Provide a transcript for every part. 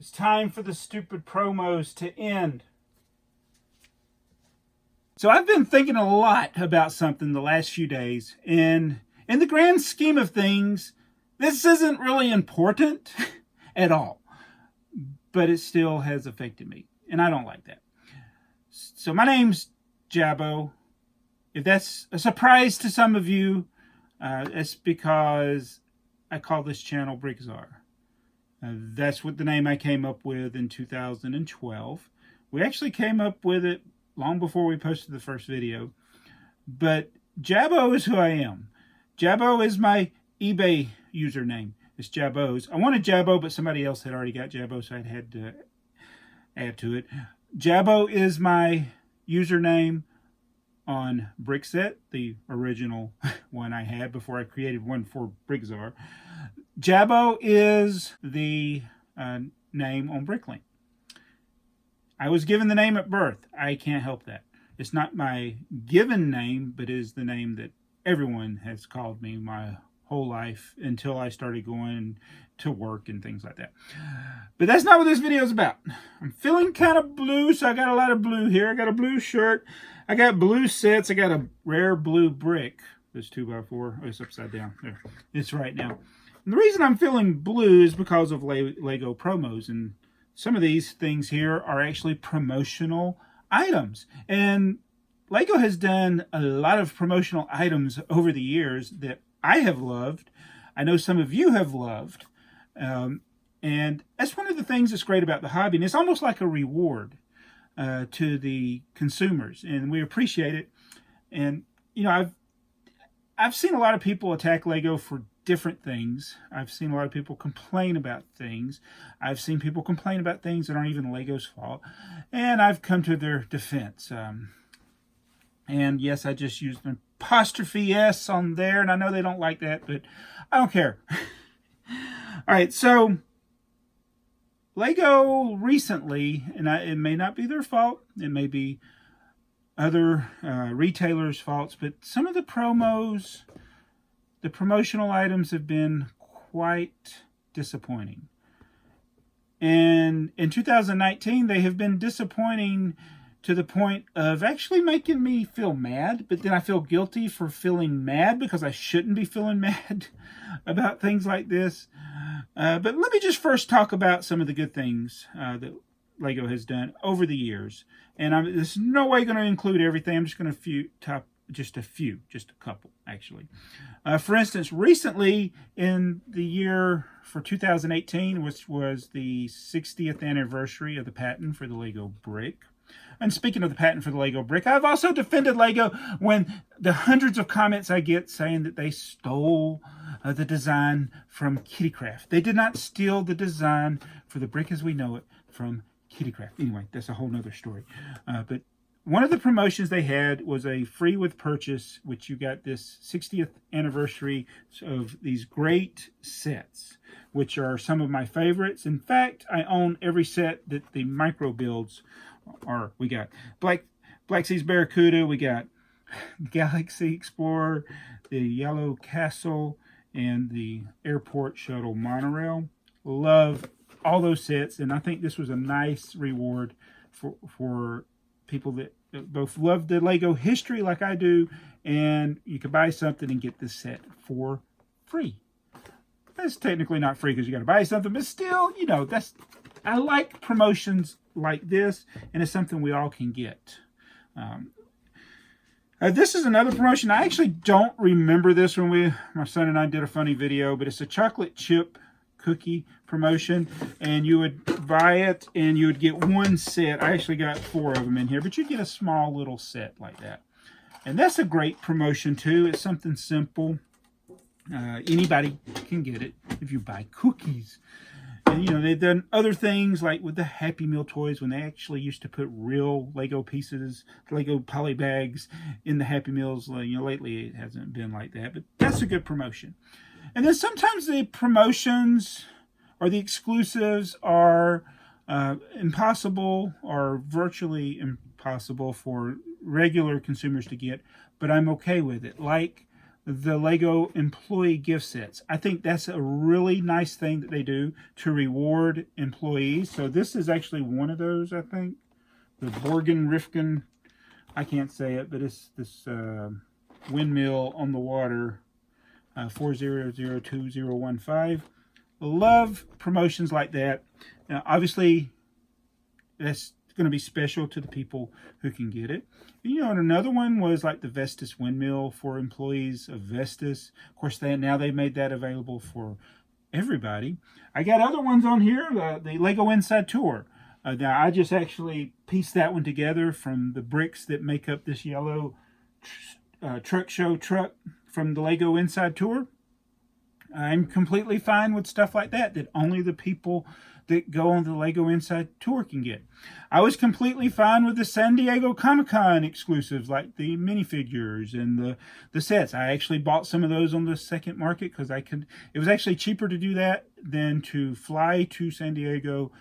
It's time for the stupid promos to end. So I've been thinking a lot about something the last few days, and in the grand scheme of things, this isn't really important at all, but it still has affected me, and I don't like that. So my name's Jabo. If that's a surprise to some of you, it's because I call this channel BrickTsar. That's what the name I came up with in 2012. We actually came up with it long before we posted the first video. But Jabo is who I am. Jabo is my eBay username. It's Jabo's. I wanted Jabo, but somebody else had already got Jabo, so I had to add to it. Jabo is my username on BrickTsar, the original one I had before I created one for BrickTsar. Jabo is the name on Bricklink. I was given the name at birth. I can't help that. It's not my given name, but it is the name that everyone has called me my whole life until I started going to work and things like that. But that's not what this video is about. I'm feeling kind of blue, so I got a lot of blue here. I got a blue shirt. I got blue sets. I got a rare blue brick. This 2x4. Oh, it's upside down. There. It's right now. And the reason I'm feeling blue is because of Lego promos. And some of these things here are actually promotional items. And Lego has done a lot of promotional items over the years that I have loved. I know some of you have loved. And that's one of the things that's great about the hobby. And it's almost like a reward to the consumers. And we appreciate it. And, you know, I've seen a lot of people attack Lego for different things. I've seen a lot of people complain about things. I've seen people complain about things that aren't even Lego's fault. And I've come to their defense. And yes, I just used an apostrophe S on there. And I know they don't like that, but I don't care. All right, so Lego recently, and it may not be their fault. It may be other retailers' faults, but some of the promos, the promotional items have been quite disappointing. And in 2019, they have been disappointing to the point of actually making me feel mad, but then I feel guilty for feeling mad because I shouldn't be feeling mad about things like this. But let me just first talk about some of the good things that Lego has done over the years. And there's no way going to include everything. I'm just going to top just a couple, actually. For instance, recently in the year for 2018, which was the 60th anniversary of the patent for the Lego brick. And speaking of the patent for the Lego brick, I've also defended Lego when the hundreds of comments I get saying that they stole the design from Kittycraft. They did not steal the design for the brick as we know it from Kittycraft. Anyway, that's a whole nother story. But one of the promotions they had was a free with purchase, which you got this 60th anniversary of these great sets, which are some of my favorites. In fact, I own every set that the micro builds are. We got Black Seas Barracuda, we got Galaxy Explorer, the Yellow Castle, and the Airport Shuttle Monorail. Love all those sets, and I think this was a nice reward for people that both love the Lego history like I do, and you could buy something and get this set for free. That's technically not free because you got to buy something, but still, you know, I like promotions like this, and it's something we all can get. This is another promotion. I actually don't remember this when my son and I did a funny video, but it's a chocolate chip cookie promotion, and you would buy it and you would get one set. I actually got 4 of them in here, but you'd get a small little set like that. And that's a great promotion too. It's something simple. Anybody can get it if you buy cookies. And, you know, they've done other things like with the Happy Meal toys when they actually used to put real Lego pieces, Lego poly bags in the Happy Meals. You know, lately it hasn't been like that, but that's a good promotion. And then sometimes the promotions or the exclusives are impossible or virtually impossible for regular consumers to get, but I'm okay with it. Like the Lego employee gift sets. I think that's a really nice thing that they do to reward employees. So this is actually one of those, I think. The Borgen Rifkin, I can't say it, but it's this windmill on the water, 40020015. Love promotions like that. Now, obviously, that's going to be special to the people who can get it. You know, and another one was like the Vestas windmill for employees of Vestas. Of course, now they've made that available for everybody. I got other ones on here, the Lego Inside Tour. Now, I just actually pieced that one together from the bricks that make up this yellow truck show truck from the Lego Inside Tour. I'm completely fine with stuff like that only the people that go on the Lego Inside Tour can get. I was completely fine with the San Diego Comic-Con exclusives like the minifigures and the sets. I actually bought some of those on the second market because it was actually cheaper to do that than to fly to San Diego,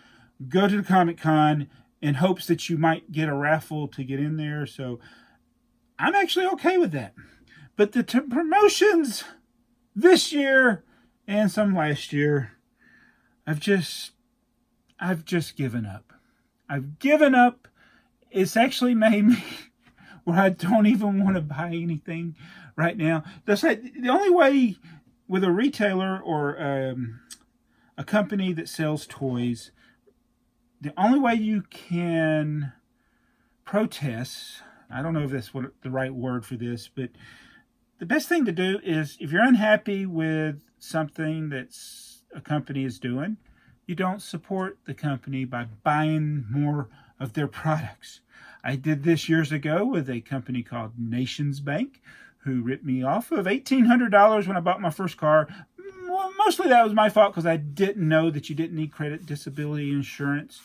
go to the Comic-Con in hopes that you might get a raffle to get in there. So I'm actually okay with that. But the promotions this year and some last year, I've just given up. I've given up. It's actually made me where I don't even want to buy anything right now. The only way with a retailer or a company that sells toys, the only way you can protest, I don't know if that's the right word for this, but the best thing to do is if you're unhappy with something that's a company is doing, you don't support the company by buying more of their products. I did this years ago with a company called Nations Bank, who ripped me off of $1,800 when I bought my first car. Mostly that was my fault because I didn't know that you didn't need credit disability insurance.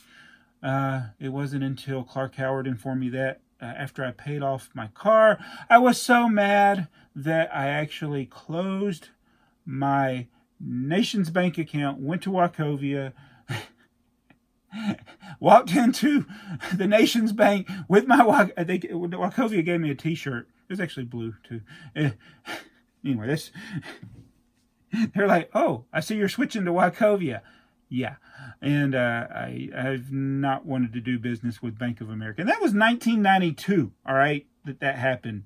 It wasn't until Clark Howard informed me that after I paid off my car. I was so mad that I actually closed my Nations Bank account, went to Wachovia, walked into the Nations Bank with my Wachovia gave me a t-shirt. It was actually blue too. Anyway, they're like, oh, I see you're switching to Wachovia. Yeah. And I've not wanted to do business with Bank of America. And that was 1992, all right, that happened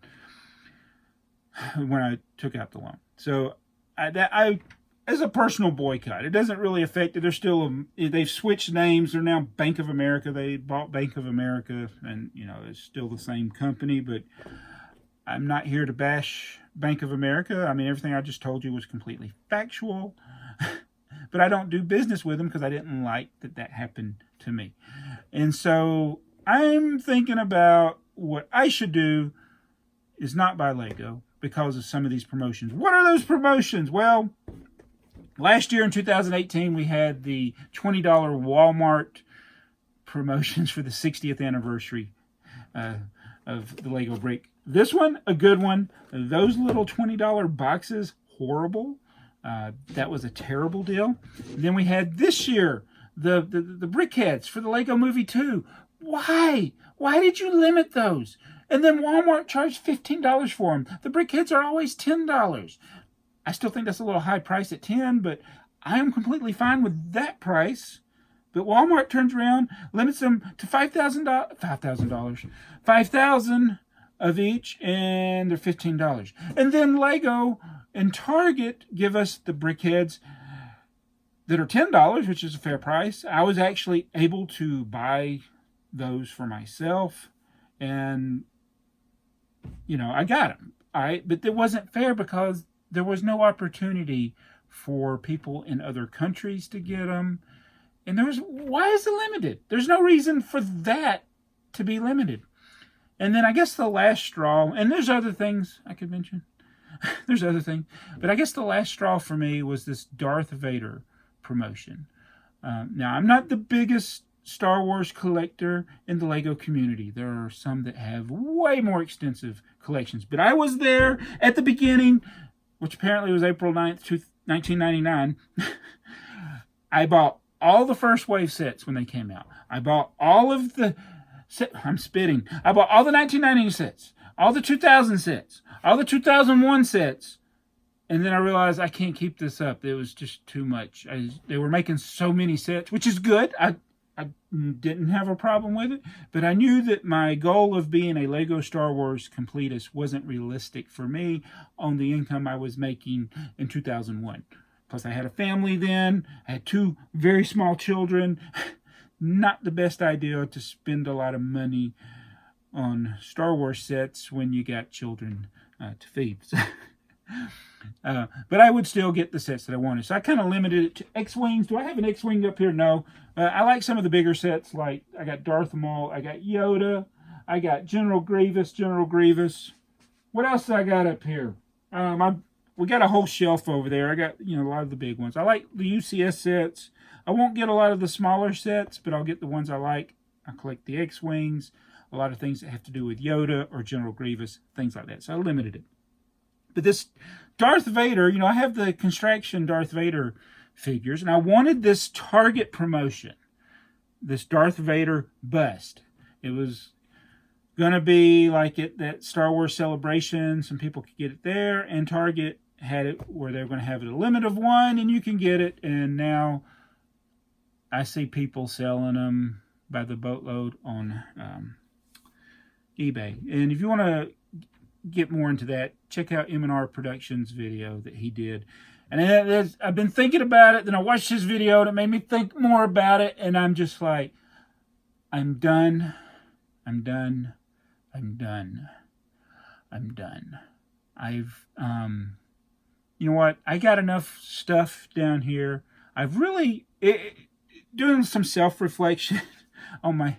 when I took out the loan. So I as a personal boycott, it doesn't really affect it. They're still, they've switched names. They're now Bank of America. They bought Bank of America, and, you know, it's still the same company. But I'm not here to bash Bank of America. I mean, everything I just told you was completely factual. But I don't do business with them because I didn't like that happened to me. And so I'm thinking about what I should do is not buy Lego because of some of these promotions. What are those promotions? Well, last year in 2018, we had the $20 Walmart promotions for the 60th anniversary of the Lego brick. This one, a good one. Those little $20 boxes, horrible. That was a terrible deal. And then we had this year the brickheads for the Lego Movie 2. Why? Why did you limit those? And then Walmart charged $15 for them. The brickheads are always $10. I still think that's a little high price at $10, but I am completely fine with that price. But Walmart turns around, limits them to $5,000 of each, and they're $15. And then Lego and Target give us the brickheads that are $10, which is a fair price. I was actually able to buy those for myself, and, you know, I got them. All right, but it wasn't fair because there was no opportunity for people in other countries to get them. And why is it limited? There's no reason for that to be limited. And then I guess the last straw, and there's other things I could mention. There's other things. But I guess the last straw for me was this Darth Vader promotion. Now, I'm not the biggest Star Wars collector in the Lego community. There are some that have way more extensive collections. But I was there at the beginning, which apparently was April 9th, 1999. I bought all the first wave sets when they came out. I bought all of the... I bought all the 1990 sets, all the 2000 sets, all the 2001 sets. And then I realized I can't keep this up. It was just too much. They were making so many sets, which is good. I didn't have a problem with it. But I knew that my goal of being a Lego Star Wars completist wasn't realistic for me on the income I was making in 2001. Plus, I had a family then. I had 2 very small children. Not the best idea to spend a lot of money on Star Wars sets when you got children to feed. But I would still get the sets that I wanted. So I kind of limited it to X-Wings. Do I have an X-Wing up here? No. I like some of the bigger sets. Like I got Darth Maul. I got Yoda. I got General Grievous. What else do I got up here? We got a whole shelf over there. I got, a lot of the big ones. I like the UCS sets. I won't get a lot of the smaller sets, but I'll get the ones I like. I collect the X-Wings. A lot of things that have to do with Yoda or General Grievous, things like that. So I limited it. But this Darth Vader, I have the Construction Darth Vader figures, and I wanted this Target promotion, this Darth Vader Bust. It was going to be like at that Star Wars Celebration. Some people could get it there, and Target had it where they were going to have it a limit of 1, and you can get it. And now I see people selling them by the boatload on eBay. And if you want to get more into that, check out M&R Productions video that he did. And I've been thinking about it, then I watched his video and it made me think more about it, and I'm just like, I'm done. You know what? I got enough stuff down here. I've really, doing some self-reflection on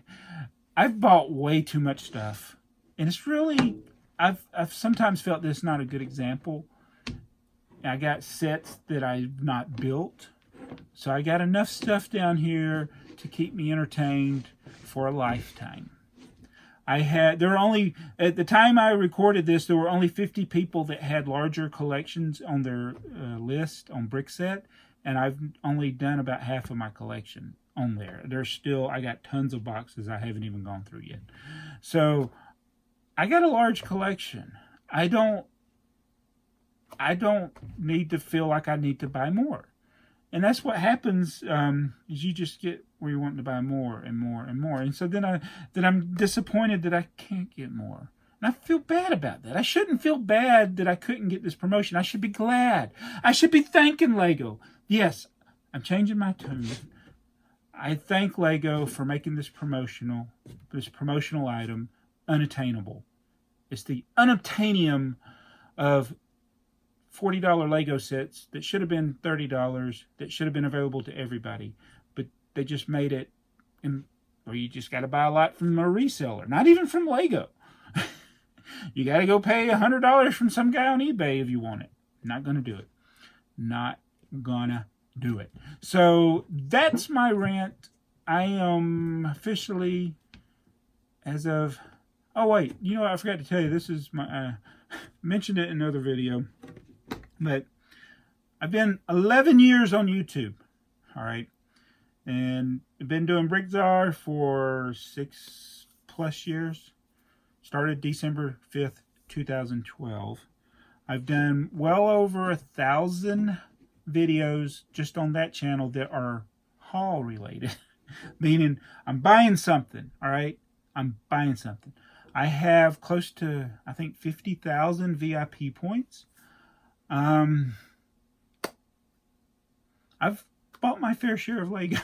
I've bought way too much stuff. And it's really, I've sometimes felt this is not a good example. I got sets that I've not built. So I got enough stuff down here to keep me entertained for a lifetime. There were only, at the time I recorded this, there were only 50 people that had larger collections on their list on BrickTsar, and I've only done about half of my collection on there. I got tons of boxes I haven't even gone through yet. So I got a large collection. I don't need to feel like I need to buy more. And that's what happens, is you just get where you want to buy more and more and more. And so then I'm disappointed that I can't get more. And I feel bad about that. I shouldn't feel bad that I couldn't get this promotion. I should be glad. I should be thanking Lego. Yes, I'm changing my tune. I thank Lego for making this promotional item unattainable. It's the unobtainium of $40 Lego sets that should have been $30, that should have been available to everybody. But they just made it, or you just got to buy a lot from a reseller, not even from Lego. You got to go pay $100 from some guy on eBay if you want it. Not going to do it. Not gonna do it. So that's my rant. I am officially, as of, oh wait, I forgot to tell you, this is my, mentioned it in another video, but I've been 11 years on YouTube, all right, and I've been doing BrickTsar for 6+ years. Started December 5th, 2012. I've done well over 1,000 videos just on that channel that are haul related, meaning I'm buying something, all right? I'm buying something. I have close to, I think, 50,000 VIP points. I've bought my fair share of Lego.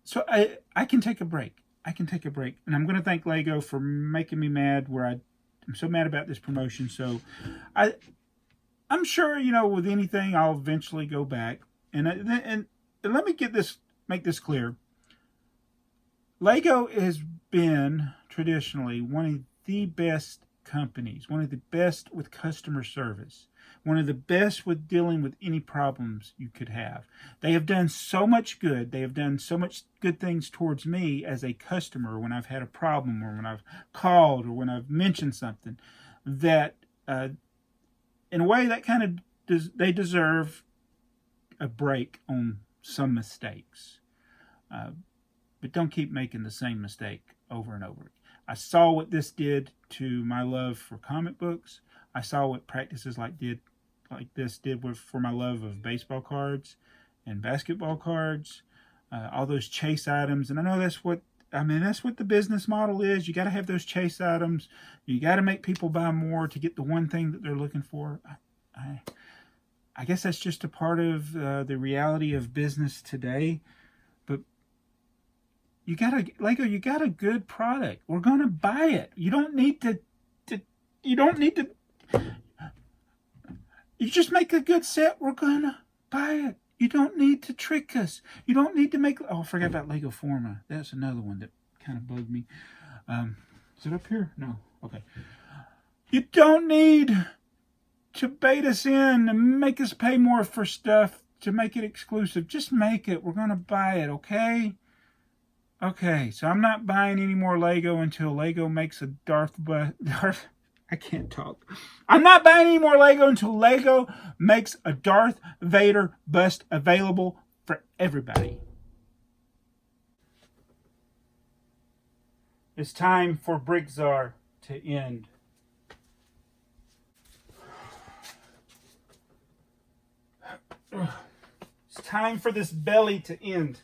So I can take a break. I can take a break. And I'm going to thank Lego for making me mad where I'm so mad about this promotion. So I'm sure, with anything, I'll eventually go back. And let me make this clear. Lego has been traditionally one of the best companies, one of the best with customer service, one of the best with dealing with any problems you could have. They have done so much good. They have done so much good things towards me as a customer when I've had a problem or when I've called or when I've mentioned something that, in a way, that kind of they deserve a break on some mistakes. But don't keep making the same mistake over and over. I saw what this did to my love for comic books. I saw what practices like this did for my love of baseball cards and basketball cards, all those chase items. And I know that's what the business model is. You got to have those chase items. You got to make people buy more to get the one thing that they're looking for. I guess that's just a part of the reality of business today. But Lego, you got a good product. We're going to buy it. You don't need to, you just make a good set. We're going to buy it. You don't need to trick us. You don't need to make, oh, I forgot about Lego Forma. That's another one that kind of bugged me. Is it up here? No. Okay. You don't need to bait us in and make us pay more for stuff to make it exclusive. Just make it. We're going to buy it, okay? Okay, so I'm not buying any more Lego until Lego makes a I can't talk. I'm not buying any more Lego until Lego makes a Darth Vader bust available for everybody. It's time for BrickTsar to end. It's time for this belly to end.